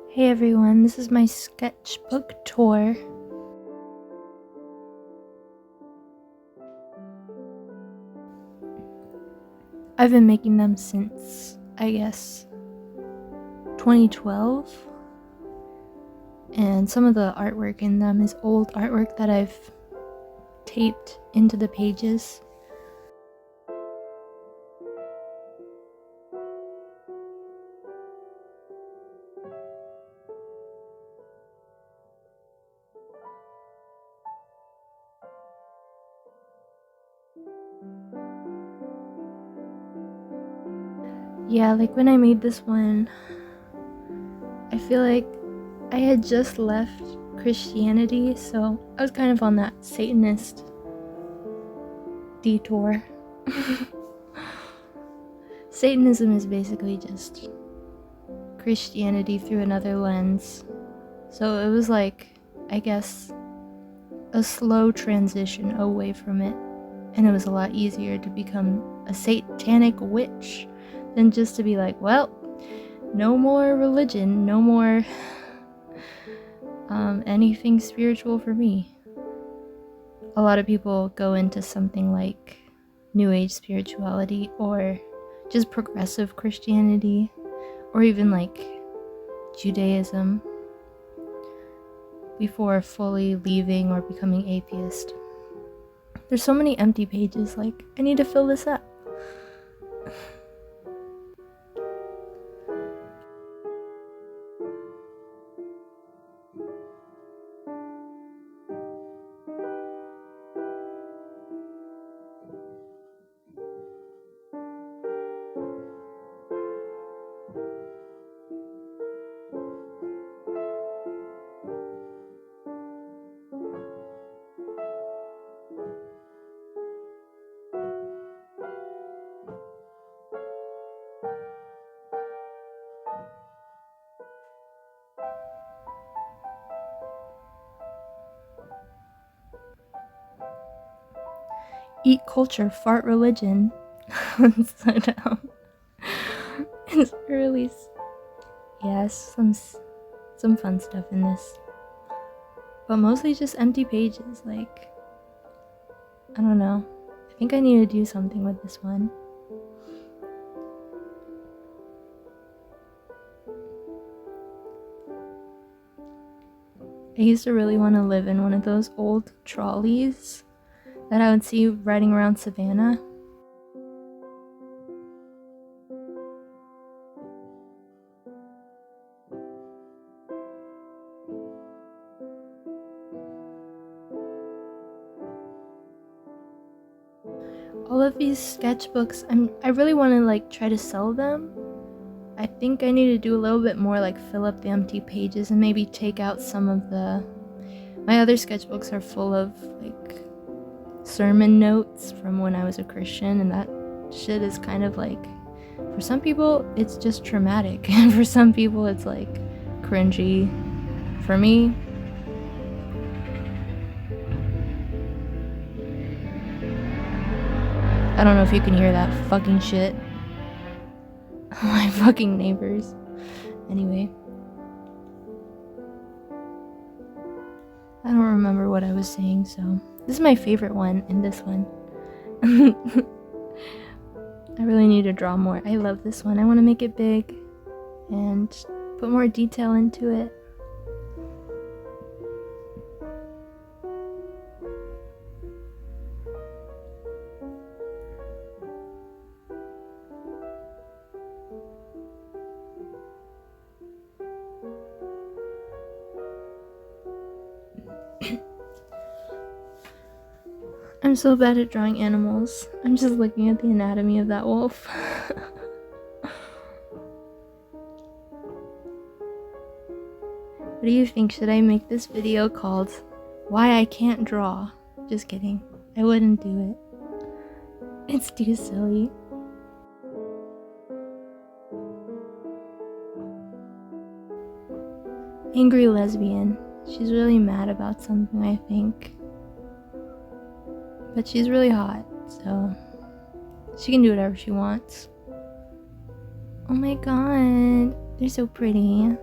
Hey everyone, this is my sketchbook tour. I've been making them since, I guess, 2012. And some of the artwork in them is old artwork that I've taped into the pages. Yeah, like when I made this one, I feel like I had just left Christianity, so I was kind of on that Satanist detour. Satanism is basically just Christianity through another lens. So it was like, I guess, a slow transition away from it. And it was a lot easier to become a satanic witch than just to be like, well, no more religion, no more anything spiritual for me. A lot of people go into something like New Age spirituality or just progressive Christianity or even like Judaism before fully leaving or becoming atheist. There's so many empty pages, like, I need to fill this up. Eat culture, fart religion. Slow down. It's really, yes, some fun stuff in this, but mostly just empty pages. Like, I don't know. I think I need to do something with this one. I used to really want to live in one of those old trolleys that I would see riding around Savannah. All of these sketchbooks, I really want to like try to sell them. I think I need to do a little bit more, like fill up the empty pages and maybe take out some of my other sketchbooks are full of like sermon notes from when I was a Christian, and that shit is kind of like, for some people it's just traumatic and for some people it's like cringy. For me, I don't know if you can hear that fucking shit. My fucking neighbors. Anyway, I don't remember what I was saying, so this is my favorite one, and this one. I really need to draw more. I love this one. I want to make it big and put more detail into it. I'm so bad at drawing animals. I'm just looking at the anatomy of that wolf. What do you think? Should I make this video called Why I Can't Draw? Just kidding. I wouldn't do it. It's too silly. Angry lesbian. She's really mad about something, I think. But she's really hot, so she can do whatever she wants. Oh my god, they're so pretty.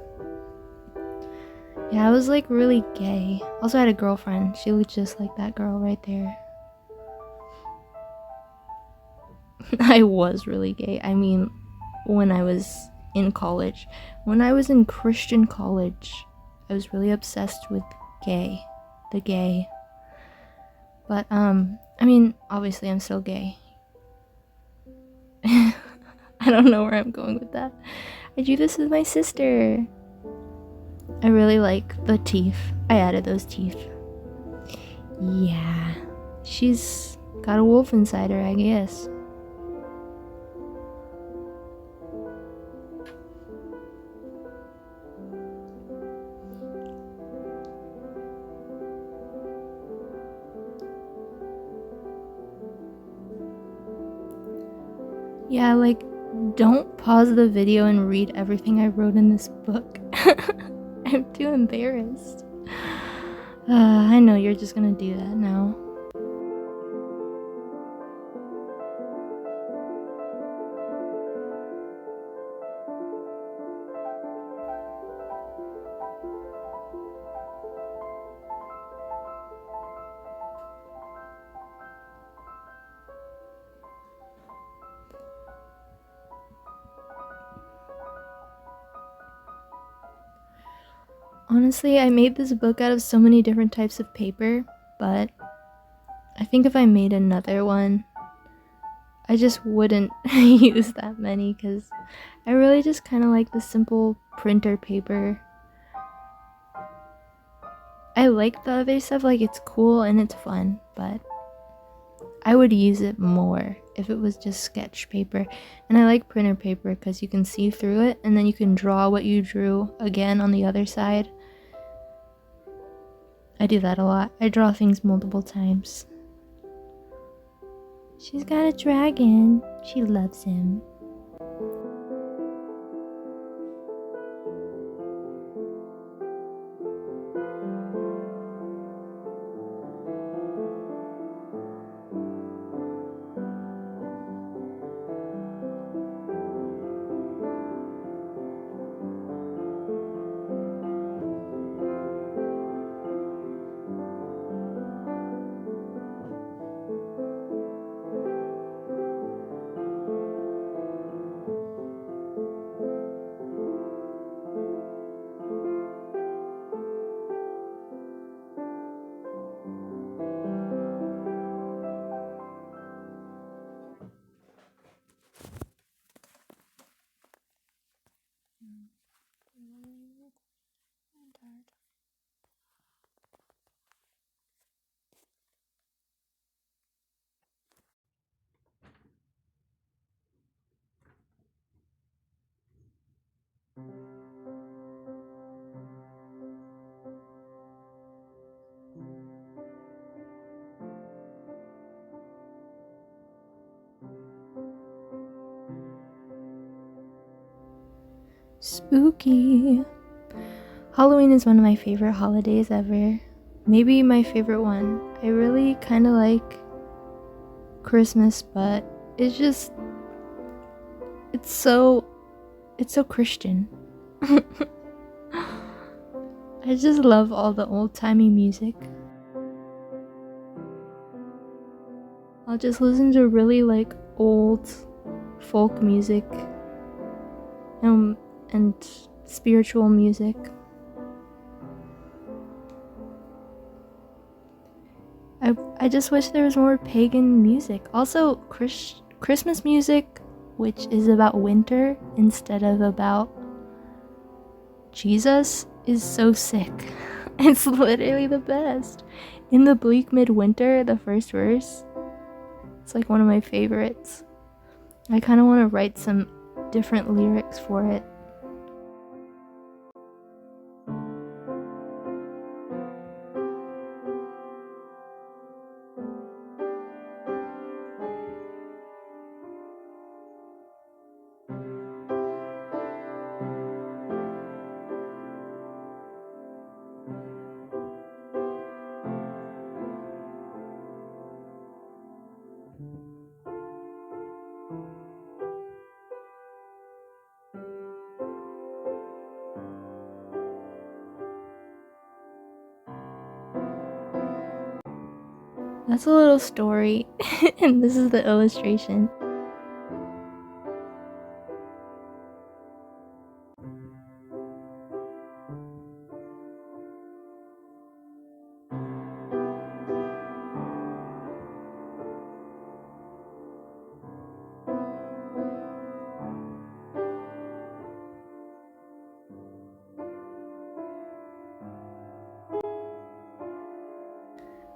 Yeah, I was like really gay. Also, I had a girlfriend. She looked just like that girl right there. I was really gay. I mean, when I was in college. When I was in Christian college, I was really obsessed with gay. The gay. But, I mean, obviously I'm still gay. I don't know where I'm going with that. I drew this with my sister. I really like the teeth. I added those teeth. Yeah. She's got a wolf inside her, I guess. Yeah, like, don't pause the video and read everything I wrote in this book. I'm too embarrassed. I know you're just gonna do that now. Honestly, I made this book out of so many different types of paper, but I think if I made another one, I just wouldn't use that many because I really just kind of like the simple printer paper. I like the other stuff, like it's cool and it's fun, but I would use it more if it was just sketch paper. And I like printer paper because you can see through it and then you can draw what you drew again on the other side. I do that a lot. I draw things multiple times. She's got a dragon. She loves him. Spooky. Halloween is one of my favorite holidays ever. Maybe my favorite one. I really kind of like Christmas, but it's just it's so Christian. I just love all the old-timey music. I'll just listen to really like old folk music and spiritual music. I just wish there was more pagan music. Also, Christmas music, which is about winter instead of about Jesus, is so sick. It's literally the best. In the bleak midwinter, the first verse, it's like one of my favorites. I kind of want to write some different lyrics for it. That's a little story, and this is the illustration.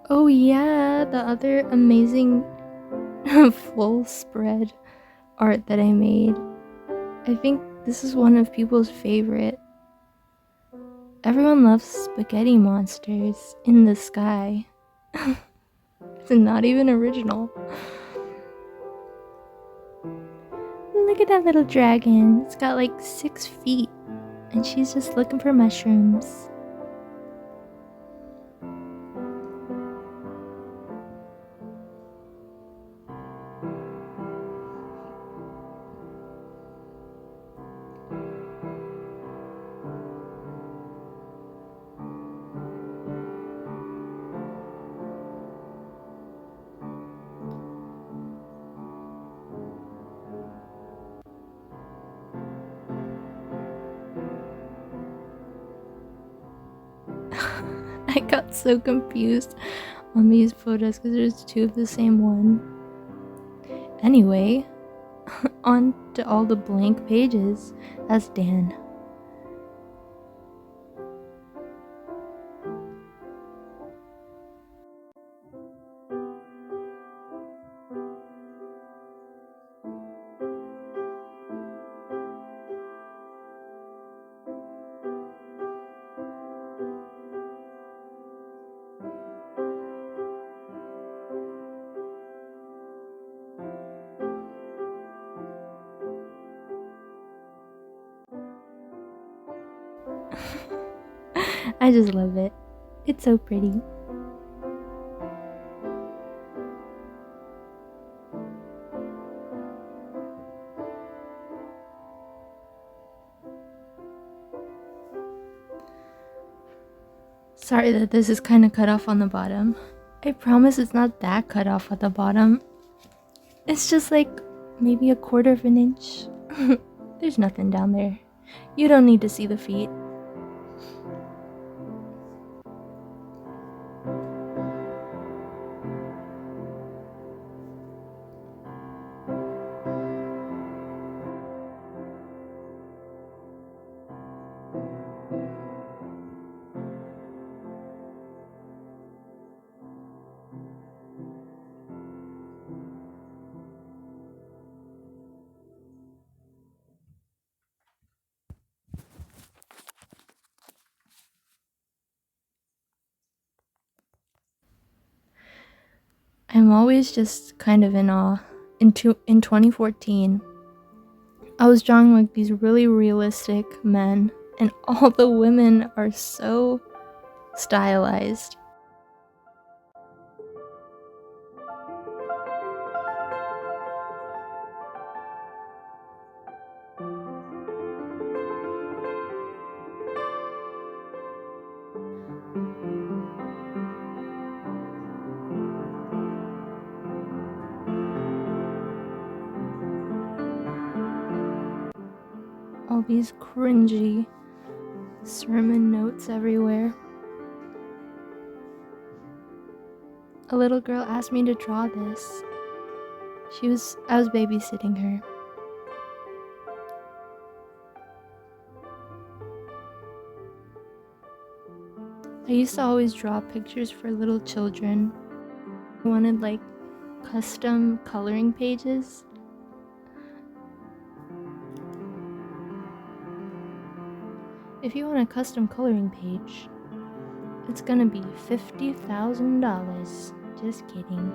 Oh yeah, the other amazing full spread art that I made. I think this is one of people's favorite. Everyone loves spaghetti monsters in the sky. It's not even original. Look at that little dragon. It's got like 6 feet, and she's just looking for mushrooms. I got so confused on these photos because there's 2 of the same one. Anyway, on to all the blank pages. That's Dan. I just love it. It's so pretty. Sorry that this is kind of cut off on the bottom. I promise it's not that cut off at the bottom. It's just like maybe 1/4 of an inch. There's nothing down there. You don't need to see the feet. I'm always just kind of in awe. In 2014, I was drawing like these really realistic men, and all the women are so stylized. All these cringy sermon notes everywhere. A little girl asked me to draw this. I was babysitting her. I used to always draw pictures for little children. I wanted like custom coloring pages. If you want a custom coloring page, it's gonna be $50,000. Just kidding.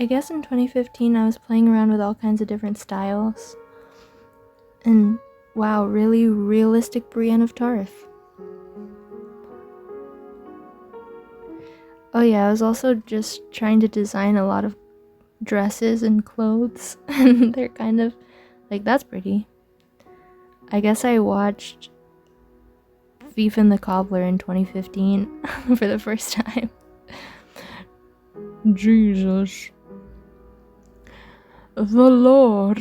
I guess in 2015 I was playing around with all kinds of different styles. And wow, really realistic Brienne of Tarth. Oh yeah, I was also just trying to design a lot of dresses and clothes. And they're kind of like, that's pretty. I guess I watched Thief and the Cobbler in 2015 for the first time. Jesus. The Lord.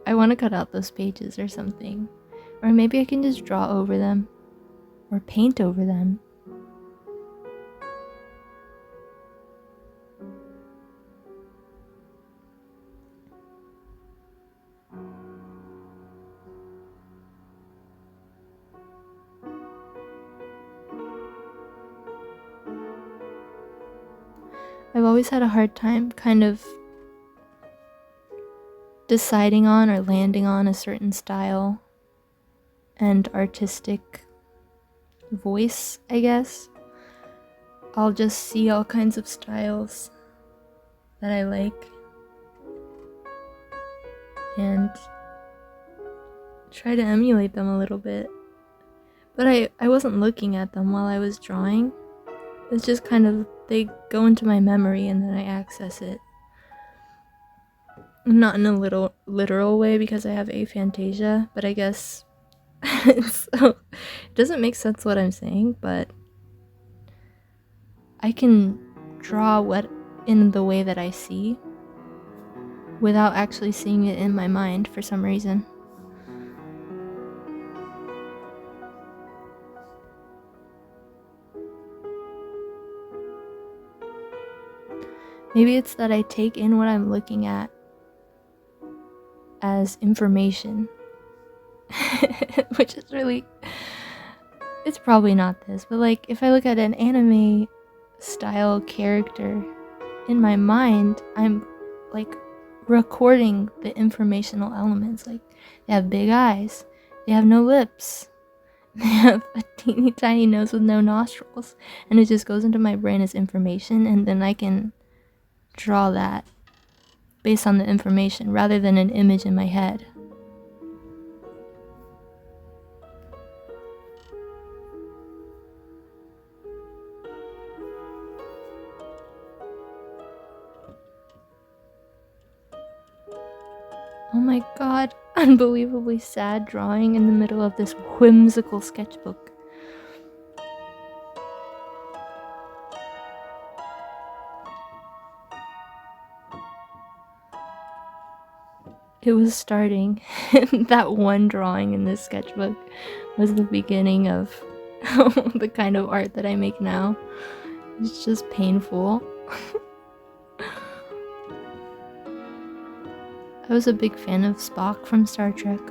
I want to cut out those pages or something. Or maybe I can just draw over them. Or paint over them. I've always had a hard time kind of deciding on or landing on a certain style and artistic voice, I guess. I'll just see all kinds of styles that I like and try to emulate them a little bit. But I wasn't looking at them while I was drawing. It's just kind of, they go into my memory and then I access it. Not in a little literal way because I have aphantasia, but I guess it doesn't make sense what I'm saying, but I can draw what in the way that I see without actually seeing it in my mind for some reason. Maybe it's that I take in what I'm looking at as information. Which is really, it's probably not this, but like if I look at an anime style character in my mind, I'm like recording the informational elements. Like they have big eyes, they have no lips, they have a teeny tiny nose with no nostrils, and it just goes into my brain as information, and then I can draw that based on the information rather than an image in my head. Oh my god, unbelievably sad drawing in the middle of this whimsical sketchbook. It was starting. That one drawing in this sketchbook was the beginning of the kind of art that I make now. It's just painful. I was a big fan of Spock from Star Trek.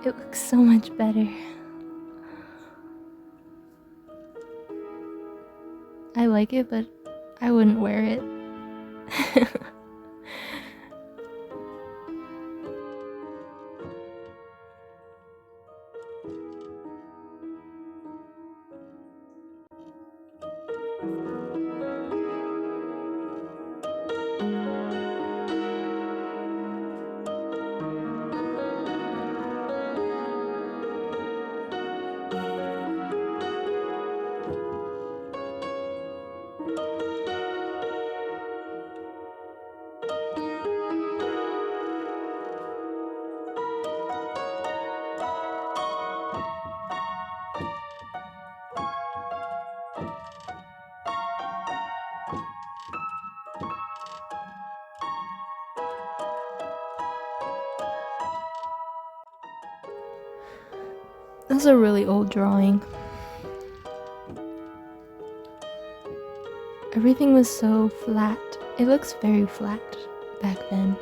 It looks so much better. I like it, but I wouldn't wear it. That's a really old drawing. Everything was so flat. It looks very flat back then.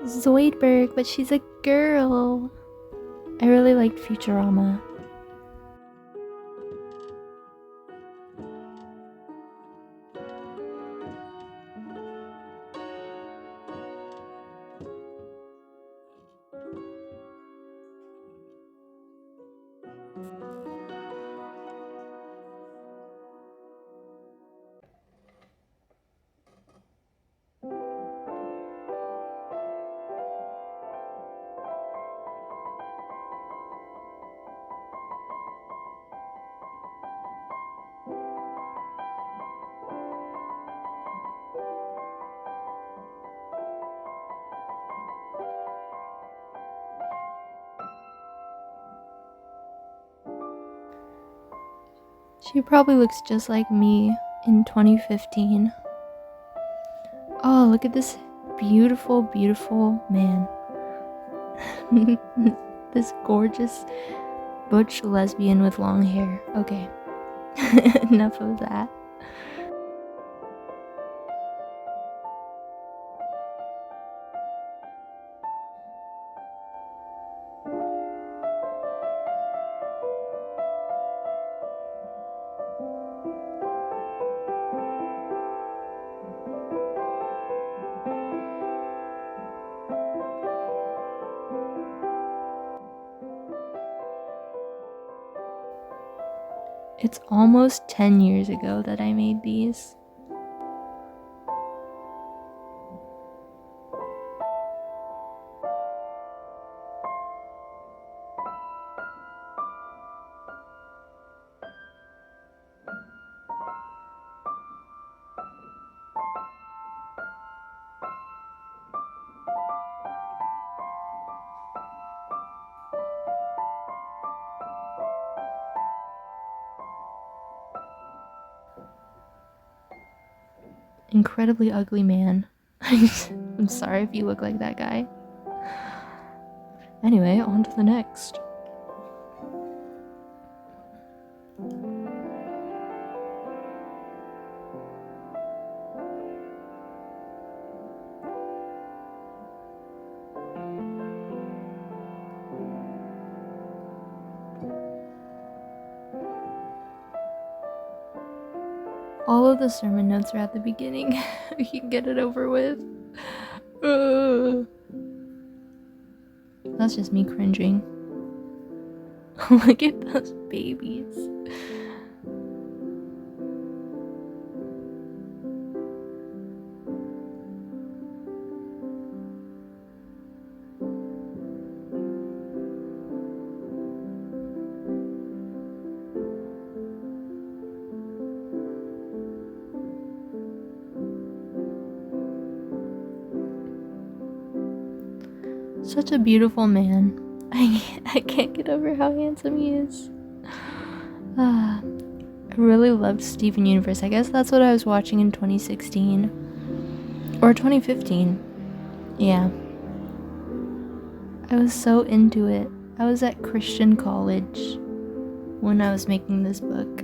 Zoidberg, but she's a girl. I really liked Futurama. She probably looks just like me in 2015. Oh, look at this beautiful, beautiful man. This gorgeous butch lesbian with long hair. Okay, enough of that. It's almost 10 years ago that I made these. Incredibly ugly man. I'm sorry if you look like that guy. Anyway, on to the next. All of the sermon notes are at the beginning. We can get it over with. That's just me cringing. Look at those babies. Such a beautiful man. I can't get over how handsome he is. I really loved Steven Universe. I guess that's what I was watching in 2016. Or 2015. Yeah. I was so into it. I was at Christian college when I was making this book.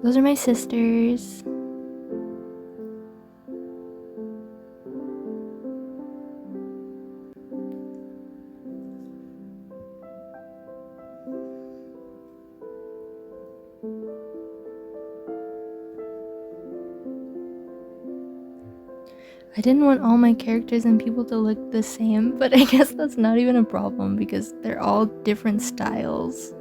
Those are my sisters. I didn't want all my characters and people to look the same, but I guess that's not even a problem because they're all different styles.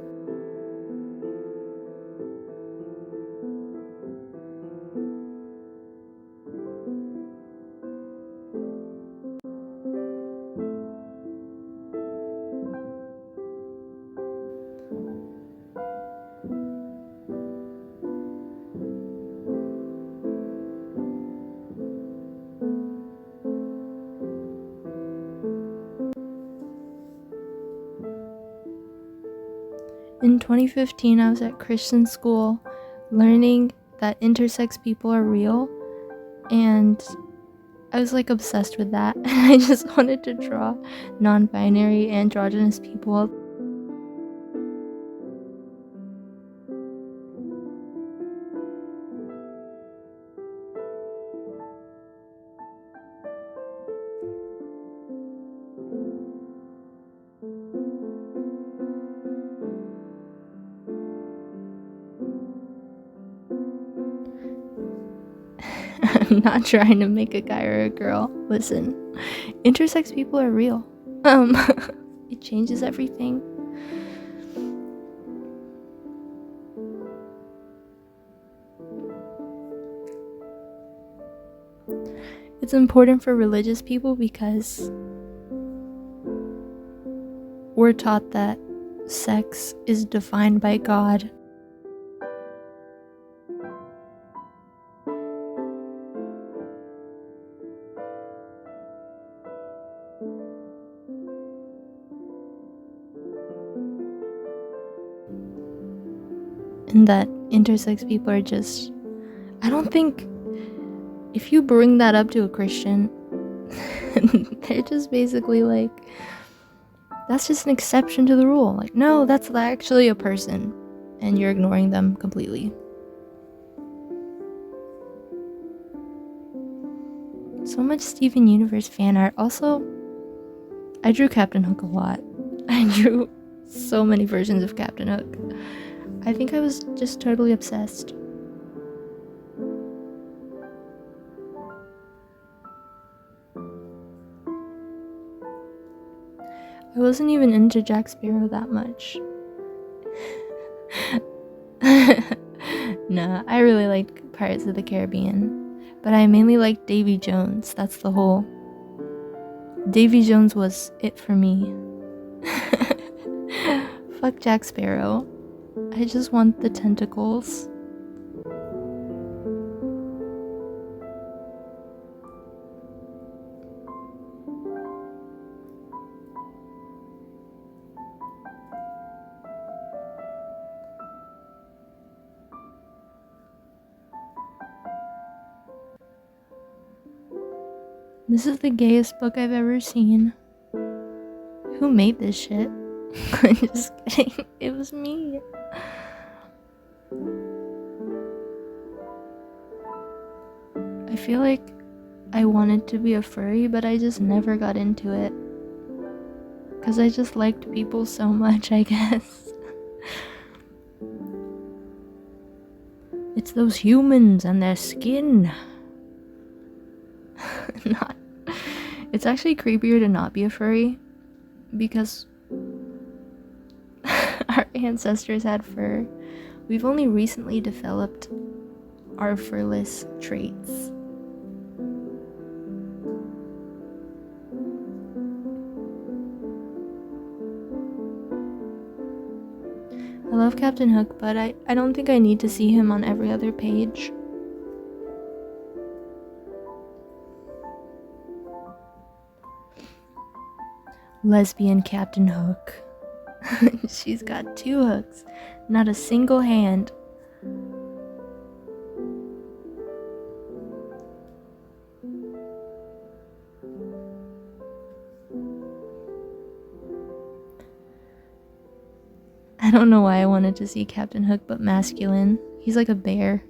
In 2015, I was at Christian school learning that intersex people are real, and I was like obsessed with that. I just wanted to draw non-binary androgynous people. I'm not trying to make a guy or a girl. Listen, intersex people are real. It changes everything. It's important for religious people because we're taught that sex is defined by God. And that intersex people are just... I don't think... If you bring that up to a Christian, they're just basically like, that's just an exception to the rule. Like, no, that's actually a person, and you're ignoring them completely. So much Steven Universe fan art. Also, I drew Captain Hook a lot. I drew so many versions of Captain Hook. I think I was just totally obsessed. I wasn't even into Jack Sparrow that much. Nah, I really liked Pirates of the Caribbean, but I mainly liked Davy Jones. That's the whole... Davy Jones was it for me. Fuck Jack Sparrow. I just want the tentacles. This is the gayest book I've ever seen. Who made this shit? I'm just kidding. It was me. I feel like I wanted to be a furry, but I just never got into it. Because I just liked people so much, I guess. It's those humans and their skin. It's actually creepier to not be a furry, because our ancestors had fur. We've only recently developed our furless traits. I love Captain Hook, but I don't think I need to see him on every other page. Lesbian Captain Hook. She's got 2 hooks, not a single hand. I don't know why I wanted to see Captain Hook, but masculine. He's like a bear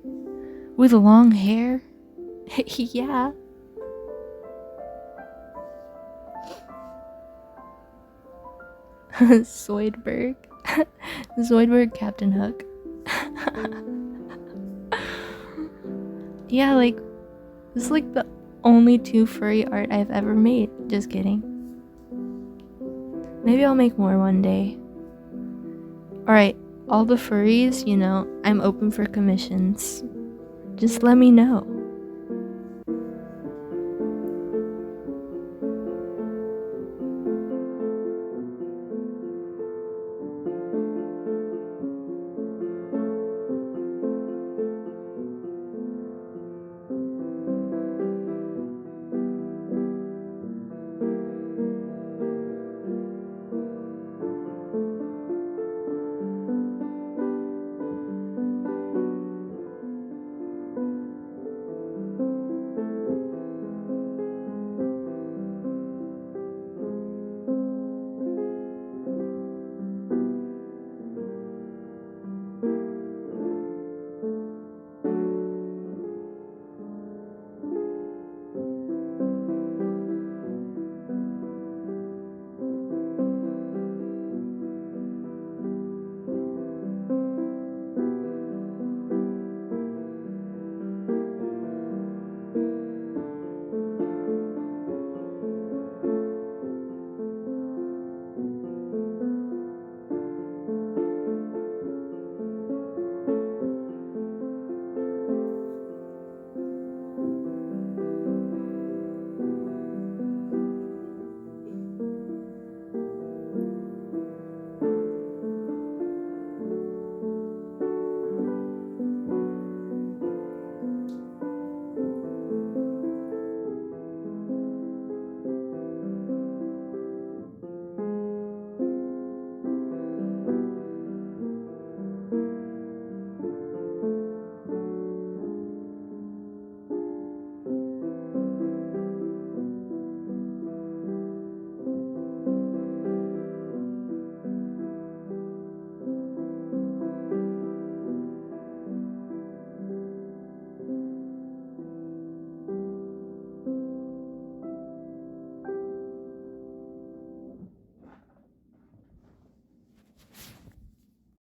with long hair. Yeah. Zoidberg. Zoidberg Captain Hook. Yeah, like, it's like the only 2 furry art I've ever made. Just kidding. Maybe I'll make more one day. Alright, all the furries, I'm open for commissions. Just let me know.